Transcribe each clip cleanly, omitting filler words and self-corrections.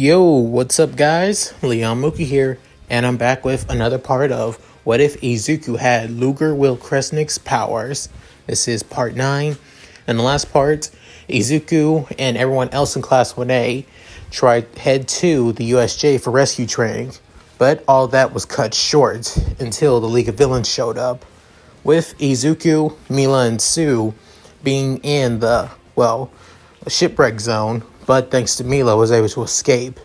Yo, what's up guys? Leon Mookie here, and I'm back with another part of What If Izuku Had Ludger Will Kresnik's Powers. This is part 9. In the last part, Izuku and everyone else in Class 1A tried head to the USJ for rescue training, but all that was cut short until the League of Villains showed up, with Izuku, Mila, and Sue being in the, shipwreck zone, but thanks to Mila was able to escape.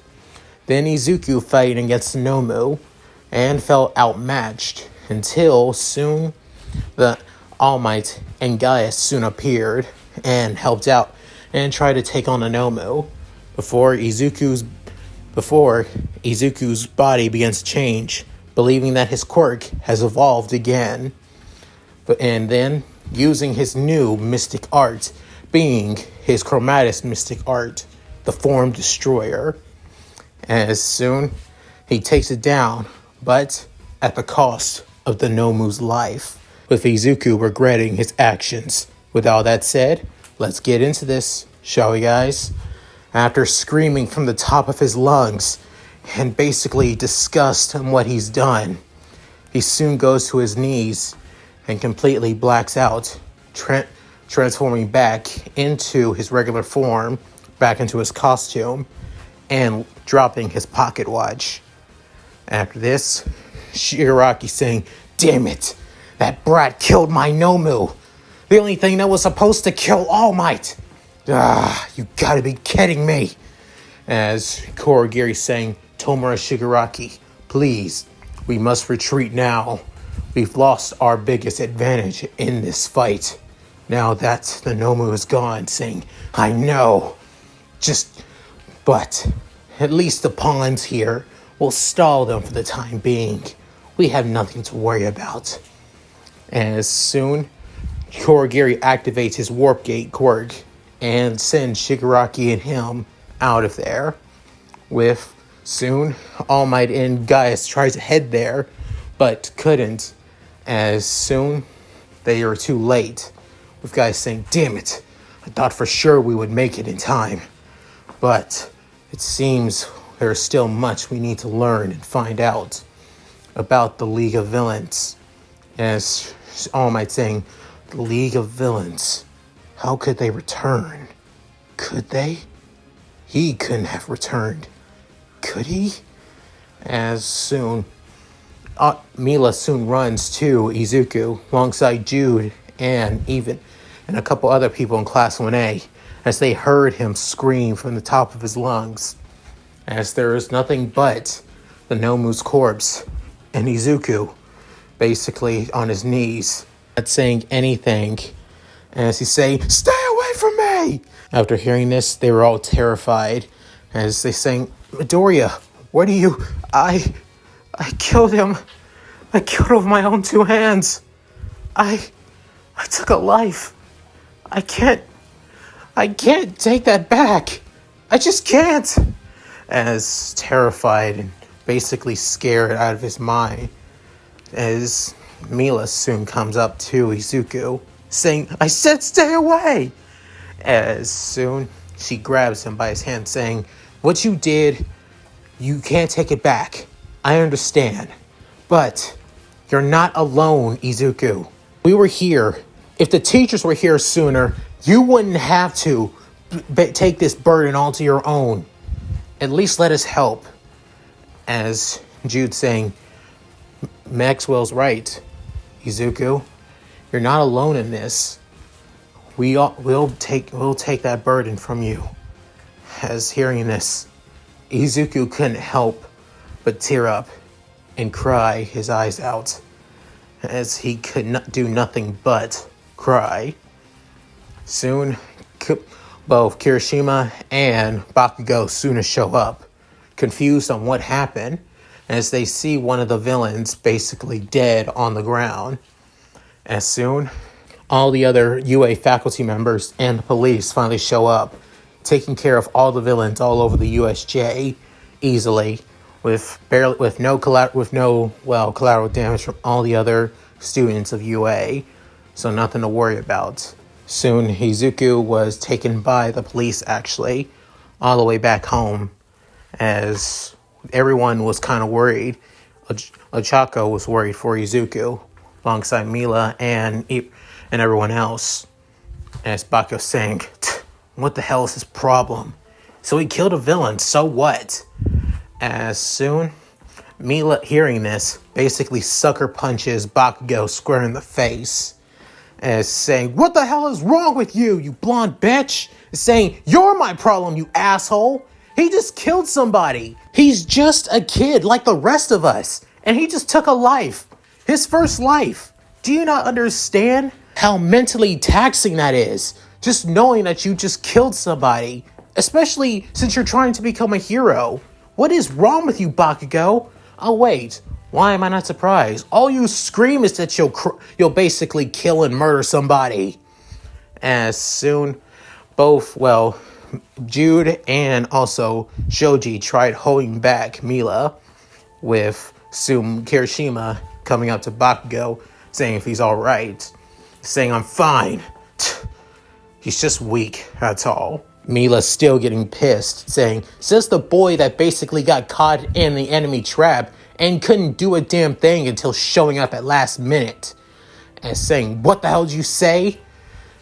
Then Izuku fighting against Nomu and felt outmatched until soon the All Might and Gaius soon appeared and helped out and tried to take on Nomu before Izuku's body begins to change, believing that his quirk has evolved again. And then using his new mystic art, being his chromatic mystic art, the Form Destroyer. As soon he takes it down, but at the cost of the Nomu's life, with Izuku regretting his actions. With all that said, let's get into this, shall we guys? After screaming from the top of his lungs and basically disgust on what he's done, he soon goes to his knees and completely blacks out, transforming back into his regular form, back into his costume, and dropping his pocket watch. After this, Shigaraki saying, "Damn it, that brat killed my Nomu, the only thing that was supposed to kill All Might. You gotta be kidding me." As Kurogiri saying, "Tomura Shigaraki, please, we must retreat now. We've lost our biggest advantage in this fight. Now that the Nomu is gone," saying, "I know. But at least the pawns here will stall them for the time being. We have nothing to worry about." As soon, Kurogiri activates his Warp Gate quirk and sends Shigaraki and him out of there. With soon, All Might and Gaius tries to head there, but couldn't. As soon, they are too late. With Gaius saying, "Damn it, I thought for sure we would make it in time. But it seems there is still much we need to learn and find out about the League of Villains." As All Might saying, "The League of Villains, how could they return? Could they? He couldn't have returned. Could he?" As soon, Mila soon runs to Izuku alongside Jude and a couple other people in Class 1A as they heard him scream from the top of his lungs, as there is nothing but the Nomu's corpse and Izuku basically on his knees, not saying anything, as he's saying, "Stay away from me!" After hearing this, they were all terrified as they saying, "Midoriya, what are you? I killed him. I killed him with my own two hands. I took a life. I can't take that back. I just can't." As terrified and basically scared out of his mind, as Mila soon comes up to Izuku, saying, "I said stay away!" As soon, she grabs him by his hand, saying, "What you did, you can't take it back. I understand. But you're not alone, Izuku. We were here. If the teachers were here sooner, you wouldn't have to take this burden all to your own. At least let us help." As Jude saying, "Maxwell's right, Izuku. You're not alone in this. We'll take that burden from you." As hearing this, Izuku couldn't help but tear up and cry his eyes out, as he could not do nothing but cry. Soon, both Kirishima and Bakugo soon show up, confused on what happened, as they see one of the villains basically dead on the ground. As soon, all the other UA faculty members and the police finally show up, taking care of all the villains all over the USJ easily, with no collateral damage from all the other students of UA, so nothing to worry about. Soon, Izuku was taken by the police, actually, all the way back home, as everyone was kind of worried. Ochako was worried for Izuku, alongside Mila and everyone else. As Bakugo saying, what the hell is his problem? So he killed a villain, so what? As soon, Mila, hearing this, basically sucker punches Bakugo square in the face. As saying, what the hell is wrong with you, you blonde bitch? Saying, you're my problem, you asshole. He just killed somebody. He's just a kid like the rest of us. And he just took a life. His first life. Do you not understand how mentally taxing that is? Just knowing that you just killed somebody. Especially since you're trying to become a hero. What is wrong with you, Bakugo? Oh, wait. Why am I not surprised? All you scream is that you'll basically kill and murder somebody. As soon, Jude and also Shoji tried holding back Mila, with soon Kirishima coming up to Bakugo, saying if he's alright, saying I'm fine. He's just weak, that's all. Mila's still getting pissed, saying, says the boy that basically got caught in the enemy trap and couldn't do a damn thing until showing up at last minute. And saying, what the hell did you say?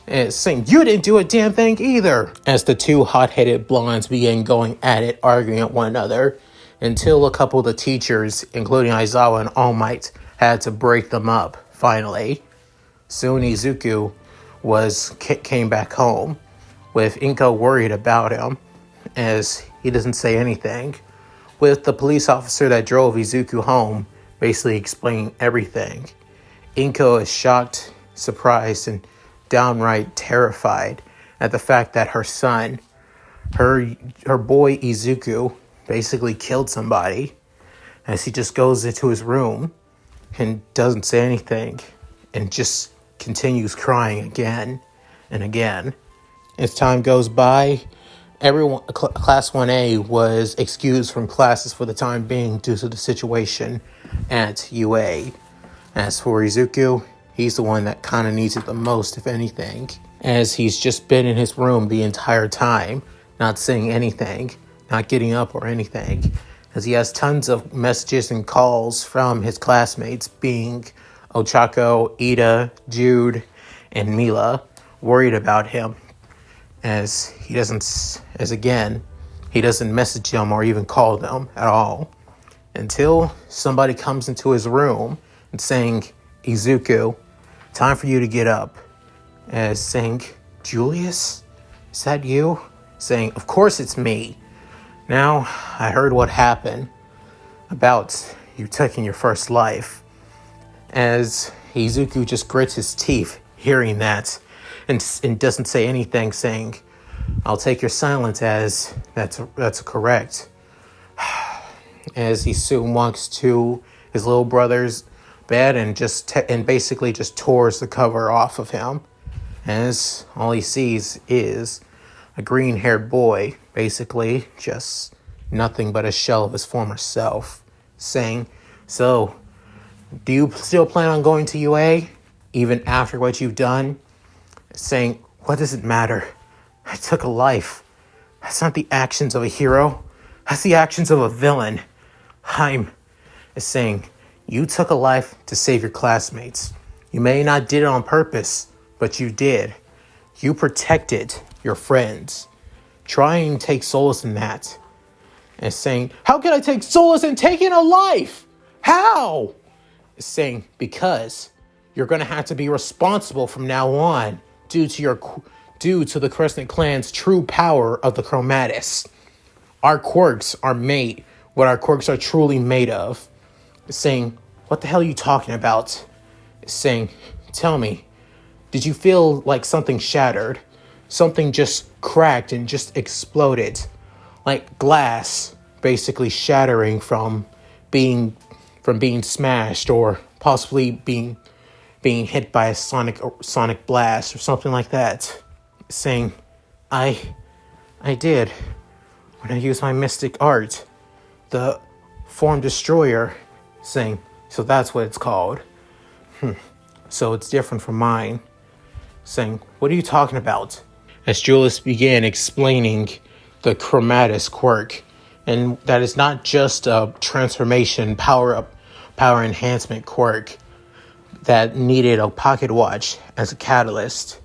And saying, you didn't do a damn thing either. As the two hot-headed blondes began going at it, arguing at one another, until a couple of the teachers, including Aizawa and All Might, had to break them up, finally. Soon Izuku came back home, with Inko worried about him, as he doesn't say anything, with the police officer that drove Izuku home basically explaining everything. Inko is shocked, surprised, and downright terrified at the fact that her son, her boy Izuku, basically killed somebody, as he just goes into his room and doesn't say anything and just continues crying again and again. As time goes by, everyone, Class 1A was excused from classes for the time being due to the situation at UA. As for Izuku, he's the one that kind of needs it the most, if anything, as he's just been in his room the entire time, not saying anything, not getting up or anything, as he has tons of messages and calls from his classmates, being Ochako, Ida, Jude, and Mila, worried about him. As he doesn't message them or even call them at all until somebody comes into his room and saying, Izuku, time for you to get up. As saying, Julius, is that you? Saying, of course it's me. Now, I heard what happened about you taking your first life. As Izuku just grits his teeth hearing that, and doesn't say anything, saying, I'll take your silence as that's correct. As he soon walks to his little brother's bed and basically just tears the cover off of him, as all he sees is a green-haired boy, basically just nothing but a shell of his former self, saying, so, do you still plan on going to UA, even after what you've done? Saying, what does it matter? I took a life. That's not the actions of a hero. That's the actions of a villain. I'm saying, you took a life to save your classmates. You may not did it on purpose, but you did. You protected your friends. Try and take solace in that. And saying, how can I take solace in taking a life? How? Saying, because you're going to have to be responsible from now on due to the Kresnik clan's true power of the Chromatis. Our quirks are made what our quirks are truly made of. Saying, what the hell are you talking about? Saying, tell me, did you feel like something shattered? Something just cracked and just exploded? Like glass basically shattering from being smashed, or possibly being hit by a sonic blast or something like that. Saying, I did when I used my mystic art, the Form Destroyer. Saying, so that's what it's called. So it's different from mine. Saying, what are you talking about? As Julius began explaining the Chromatis quirk, And that is not just a transformation power enhancement quirk that needed a pocket watch as a catalyst.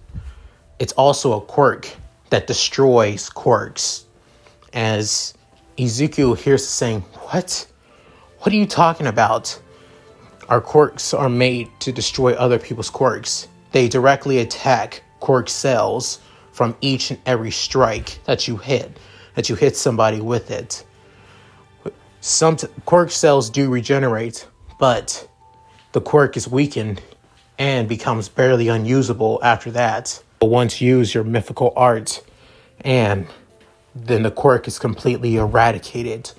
It's also a quirk that destroys quirks. As Izuku hears saying, What? What are you talking about? Our quirks are made to destroy other people's quirks. They directly attack quirk cells from each and every strike that you hit somebody with it. Some quirk cells do regenerate, but the quirk is weakened and becomes barely unusable after that. But once you use your mythical art, and then the quirk is completely eradicated,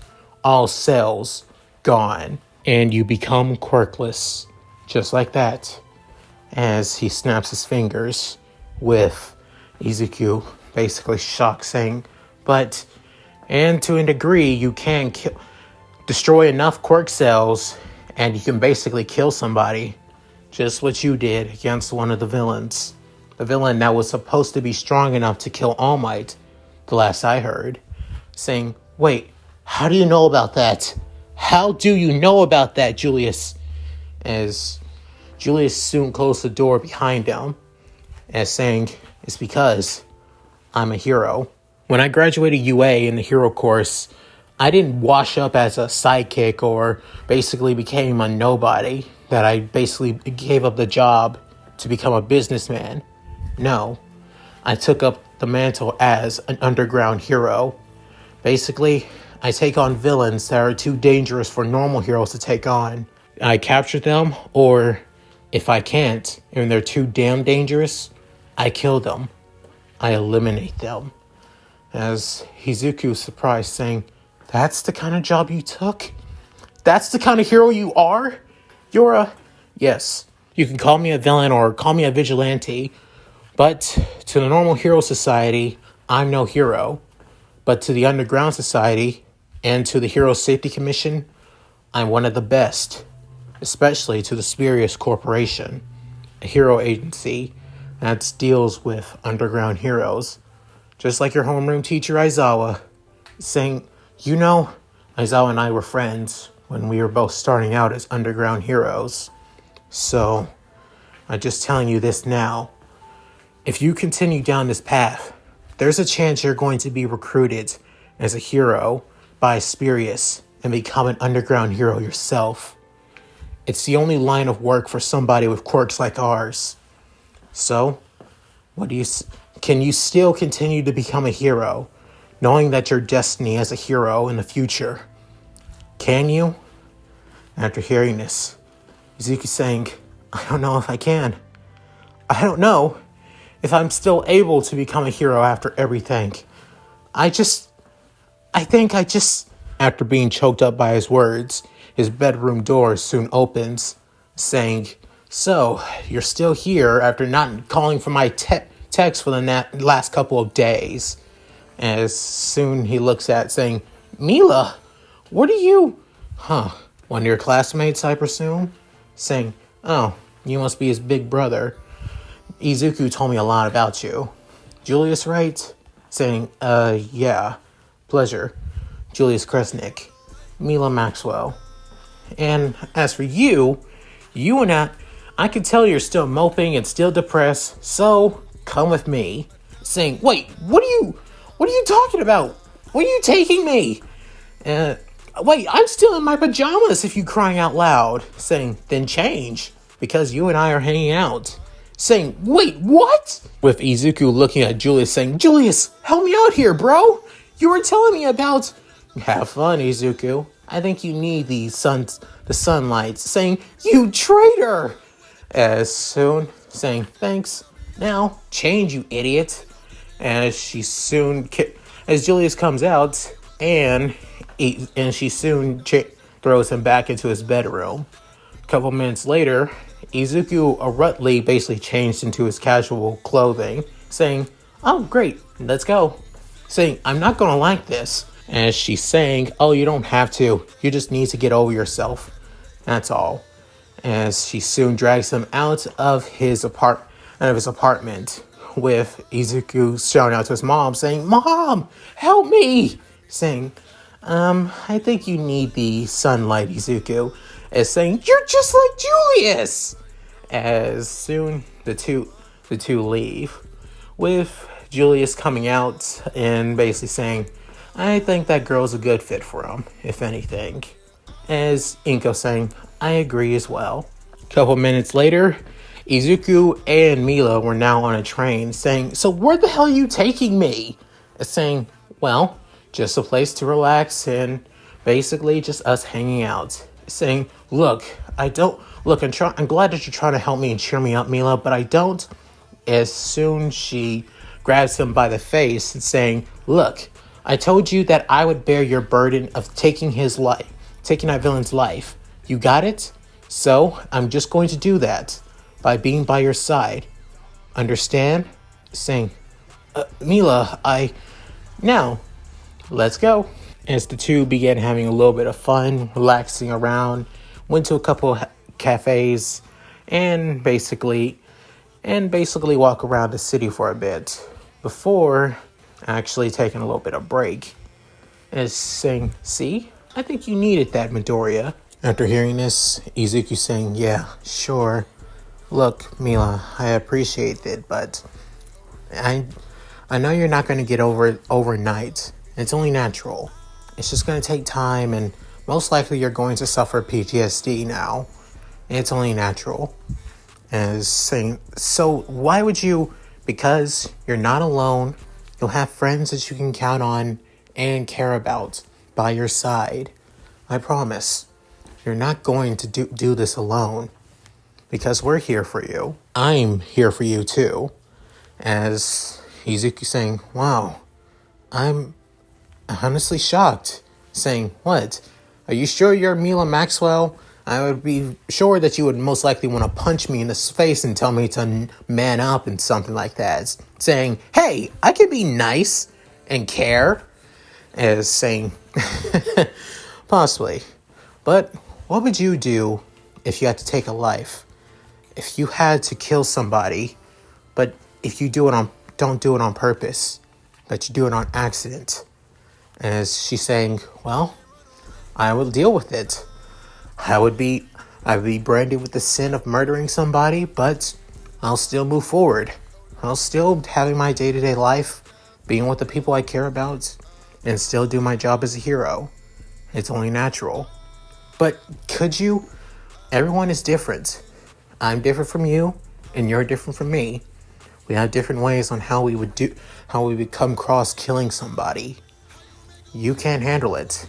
all cells gone, and you become quirkless, just like that. As he snaps his fingers with Izuku basically shocked, saying, and to a degree, you can destroy enough quirk cells and you can basically kill somebody. Just what you did against one of the villains. The villain that was supposed to be strong enough to kill All Might, the last I heard. Saying, wait, how do you know about that? How do you know about that, Julius? As Julius soon closed the door behind him, as saying, it's because I'm a hero. When I graduated UA in the hero course, I didn't wash up as a sidekick or basically became a nobody, that I basically gave up the job to become a businessman. No, I took up the mantle as an underground hero. Basically, I take on villains that are too dangerous for normal heroes to take on. I capture them, or if I can't, and they're too damn dangerous, I kill them. I eliminate them. As Izuku surprised, saying, that's the kind of job you took? That's the kind of hero you are? Yes, you can call me a villain or call me a vigilante, but to the normal hero society, I'm no hero. But to the underground society and to the Hero Safety Commission, I'm one of the best, especially to the Spurious Corporation, a hero agency that deals with underground heroes. Just like your homeroom teacher, Aizawa, saying, Aizawa and I were friends when we were both starting out as underground heroes. So, I'm just telling you this now. If you continue down this path, there's a chance you're going to be recruited as a hero by Spurious and become an underground hero yourself. It's the only line of work for somebody with quirks like ours. So, can you still continue to become a hero, knowing that your destiny as a hero in the future? Can you? After hearing this, Izuku saying, I don't know if I can. I don't know if I'm still able to become a hero after everything. After being choked up by his words, his bedroom door soon opens, saying, so, you're still here after not calling for my text for the last couple of days. As soon he looks at, saying, Mila, what are you? One of your classmates, I presume? Saying, oh, you must be his big brother. Izuku told me a lot about you. Julius, right? Saying, yeah. Pleasure. Julius Kresnik. Mila Maxwell. And as for you and I can tell you're still moping and still depressed, so come with me. Saying, wait, what are you talking about? Where are you taking me? Wait, I'm still in my pajamas if you crying out loud. Saying, then change, because you and I are hanging out. Saying, wait, what? With Izuku looking at Julius saying, Julius, help me out here, bro. You were telling me about... Have fun, Izuku. I think you need the sunlight. Saying, you traitor! As soon, saying, thanks. Now, change, you idiot. As Julius comes out, and she soon throws him back into his bedroom. A couple minutes later, Izuku abruptly basically changed into his casual clothing, saying, oh, great, let's go. Saying, I'm not going to like this. As she's saying, oh, you don't have to. You just need to get over yourself. That's all. As she soon drags him out of his apartment with Izuku shouting out to his mom, saying, Mom, help me! Saying, I think you need the sunlight, Izuku, as saying, you're just like Julius! As soon the two leave, with Julius coming out and basically saying, I think that girl's a good fit for him, if anything. As Inko saying, I agree as well. Couple minutes later, Izuku and Mila were now on a train saying, so where the hell are you taking me? Saying, well, just a place to relax and basically just us hanging out. Saying, look, I'm glad that you're trying to help me and cheer me up, Mila, but I don't. As soon she grabs him by the face and saying, look, I told you that I would bear your burden of taking that villain's life. You got it? So I'm just going to do that by being by your side. Understand? Saying, Mila, now, let's go. As the two began having a little bit of fun, relaxing around, went to a couple of cafes, and basically walk around the city for a bit before actually taking a little bit of break. As saying, see, I think you needed that, Midoriya. After hearing this, Izuku saying, yeah, sure. Look, Mila, I appreciate it, but I know you're not going to get over it overnight. It's only natural. It's just going to take time, and most likely you're going to suffer PTSD now. It's only natural. As saying, so why would you? Because you're not alone. You'll have friends that you can count on and care about by your side. I promise. You're not going to do this alone. Because we're here for you. I'm here for you too. As Izuku saying, wow, I'm honestly shocked. Saying, what? Are you sure you're Mila Maxwell? I would be sure that you would most likely want to punch me in the face and tell me to man up and something like that. Saying, hey, I can be nice and care. As saying, possibly. But what would you do if you had to take a life? If you had to kill somebody, but if you don't do it on purpose, but you do it on accident? As she's saying, well, I will deal with it. I would be branded with the sin of murdering somebody, but I'll still move forward. I'll still having my day-to-day life, being with the people I care about, and still do my job as a hero. It's only natural. But could you? Everyone is different. I'm different from you, and you're different from me. We have different ways on how we would come across killing somebody. You can't handle it.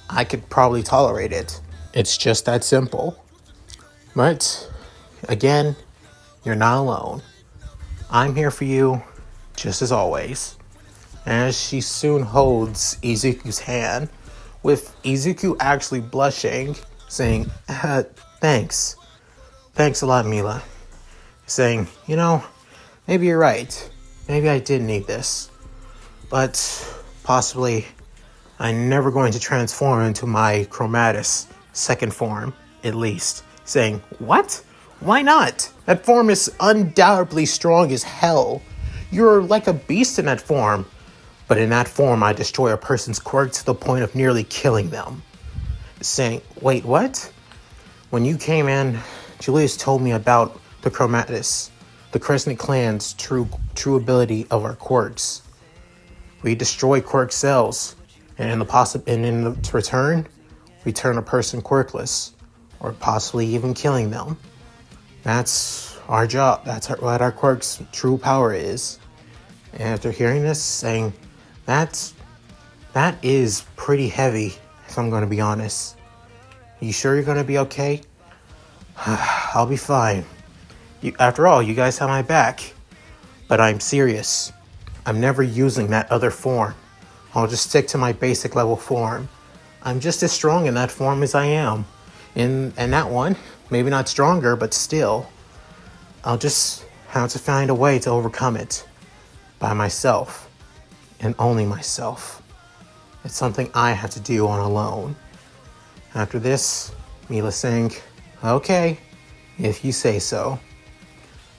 I could probably tolerate it. It's just that simple. But, again, you're not alone. I'm here for you, just as always. As she soon holds Izuku's hand, with Izuku actually blushing, saying, thanks. Thanks a lot, Mila. Saying, maybe you're right. Maybe I did need this. But possibly I'm never going to transform into my Chromatus second form, at least. Saying, what? Why not? That form is undoubtedly strong as hell. You're like a beast in that form. But in that form, I destroy a person's quirk to the point of nearly killing them. Saying, wait, what? When you came in, Julius told me about the Chromatus, the Kresnik clan's true ability of our quirks. We destroy quirk cells, and in the return, we turn a person quirkless, or possibly even killing them. That's our job. That's what our quirk's true power is. And after hearing this, saying, that is pretty heavy, if I'm going to be honest. You sure you're going to be okay? I'll be fine. After all, you guys have my back. But I'm serious. I'm never using that other form. I'll just stick to my basic level form. I'm just as strong in that form as I am. In that one, maybe not stronger, but still. I'll just have to find a way to overcome it. By myself. And only myself. It's something I have to do on alone. After this, Mila saying, okay, if you say so.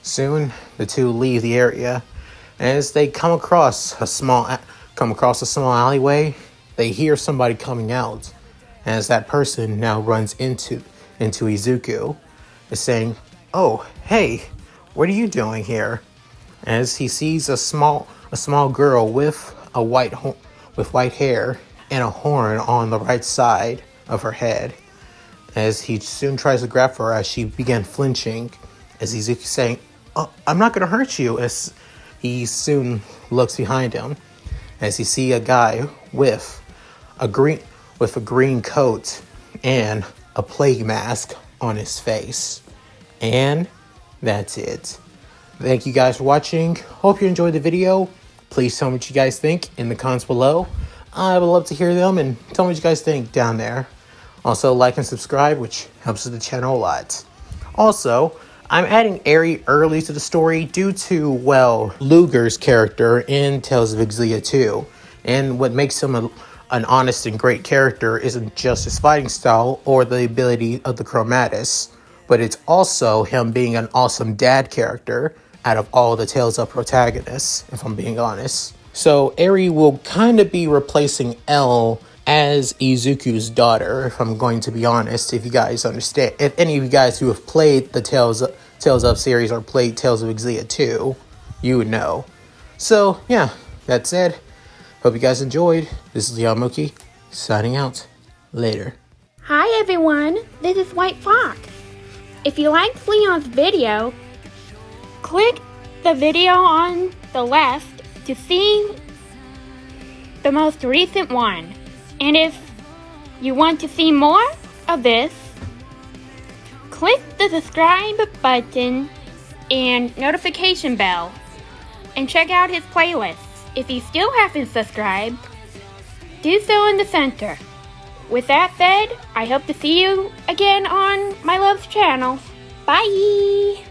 Soon, the two leave the area as they come across a small alleyway they hear somebody coming out, as that person now runs into Izuku, is saying, "Oh, hey, what are you doing here?" As he sees a small girl with white hair and a horn on the right side of her head. As he soon tries to grab her, as she began flinching, as Izuku saying, "Oh, I'm not going to hurt you," as he soon looks behind him, as he see a guy with a green coat and a plague mask on his face. And that's it. Thank you guys for watching. Hope you enjoyed the video. Please tell me what you guys think in the comments below. I would love to hear them, and tell me what you guys think down there. Also, like and subscribe, which helps with the channel a lot. Also, I'm adding Eri early to the story due to, well, Ludger's character in Tales of Xillia 2. And what makes him an honest and great character isn't just his fighting style or the ability of the Chromatus, but it's also him being an awesome dad character out of all the Tales of protagonists, if I'm being honest. So Eri will kind of be replacing L as Izuku's daughter, if I'm going to be honest, if you guys understand. If any of you guys who have played the Tales of series or played Tales of Xillia 2, you would know. So, yeah, that said, hope you guys enjoyed. This is Leon Mookie, signing out. Later. Hi everyone, this is White Fox. If you liked Leon's video, click the video on the left to see the most recent one. And if you want to see more of this, click the subscribe button and notification bell and check out his playlists. If you still haven't subscribed, do so in the center. With that said, I hope to see you again on my love's channel. Bye!